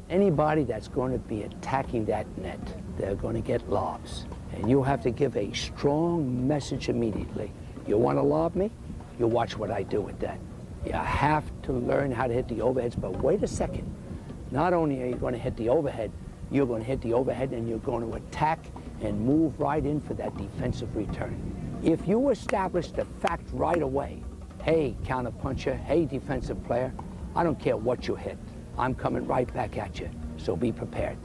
Anybody that's going to be attacking that net, they're going to get lobs. And you have to give a strong message immediately. You want to lob me? You watch what I do with that. You have to learn how to hit the overheads, but wait a second. Not only are you going to hit the overhead, you're going to hit the overhead and you're going to attack and move right in for that defensive return. If you establish the fact right away, hey, counterpuncher, hey, defensive player, I don't care what you hit. I'm coming right back at you, so be prepared.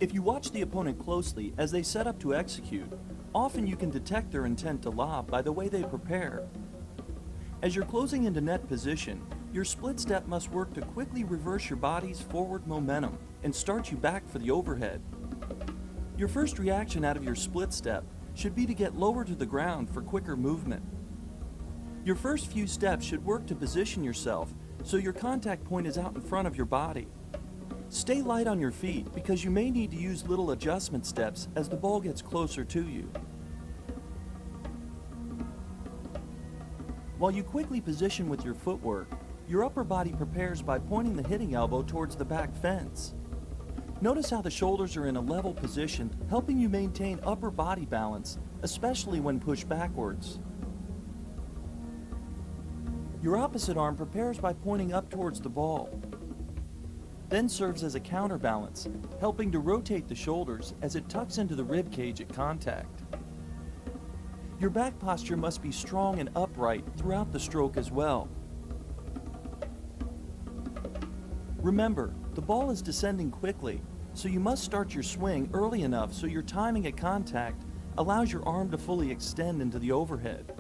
If you watch the opponent closely as they set up to execute, often you can detect their intent to lob by the way they prepare. As you're closing into net position, your split step must work to quickly reverse your body's forward momentum and start you back for the overhead. Your first reaction out of your split step should be to get lower to the ground for quicker movement. Your first few steps should work to position yourself so your contact point is out in front of your body. Stay light on your feet because you may need to use little adjustment steps as the ball gets closer to you. While you quickly position with your footwork, your upper body prepares by pointing the hitting elbow towards the back fence. Notice how the shoulders are in a level position, helping you maintain upper body balance, especially when pushed backwards. Your opposite arm prepares by pointing up towards the ball, then serves as a counterbalance, helping to rotate the shoulders as it tucks into the rib cage at contact. Your back posture must be strong and upright throughout the stroke as well. Remember, the ball is descending quickly, so you must start your swing early enough so your timing at contact allows your arm to fully extend into the overhead.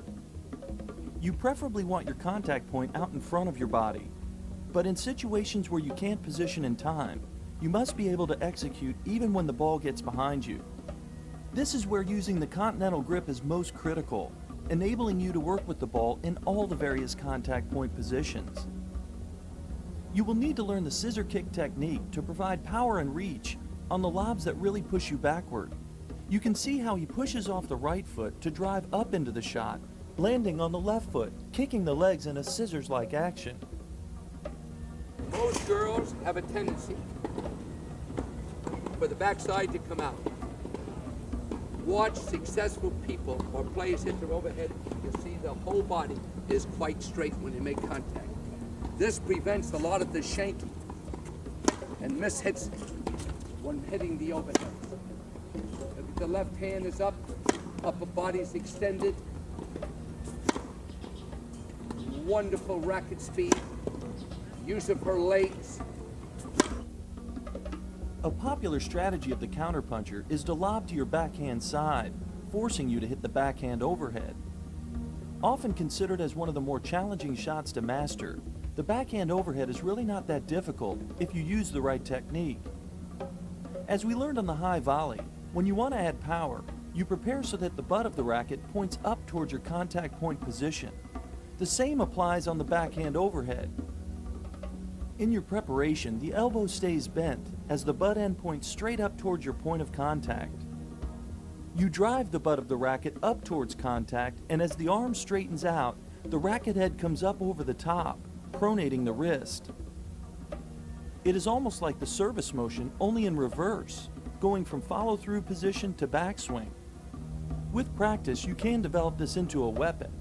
You preferably want your contact point out in front of your body, but in situations where you can't position in time, you must be able to execute even when the ball gets behind you. This is where using the continental grip is most critical, enabling you to work with the ball in all the various contact point positions. You will need to learn the scissor kick technique to provide power and reach on the lobs that really push you backward. You can see how he pushes off the right foot to drive up into the shot, landing on the left foot, kicking the legs in a scissors-like action. Most girls have a tendency for the backside to come out. Watch successful people or players hit their overhead. You'll see the whole body is quite straight when they make contact. This prevents a lot of the shanking and mishits when hitting the overhead. If the left hand is up, upper body is extended. Wonderful racket speed, use of her legs. A popular strategy of the counterpuncher is to lob to your backhand side, forcing you to hit the backhand overhead. Often considered as one of the more challenging shots to master, the backhand overhead is really not that difficult if you use the right technique. As we learned on the high volley, when you want to add power, you prepare so that the butt of the racket points up towards your contact point position. The same applies on the backhand overhead. In your preparation, the elbow stays bent as the butt end points straight up towards your point of contact. You drive the butt of the racket up towards contact, and as the arm straightens out, the racket head comes up over the top, pronating the wrist. It is almost like the service motion, only in reverse, going from follow-through position to backswing. With practice, you can develop this into a weapon.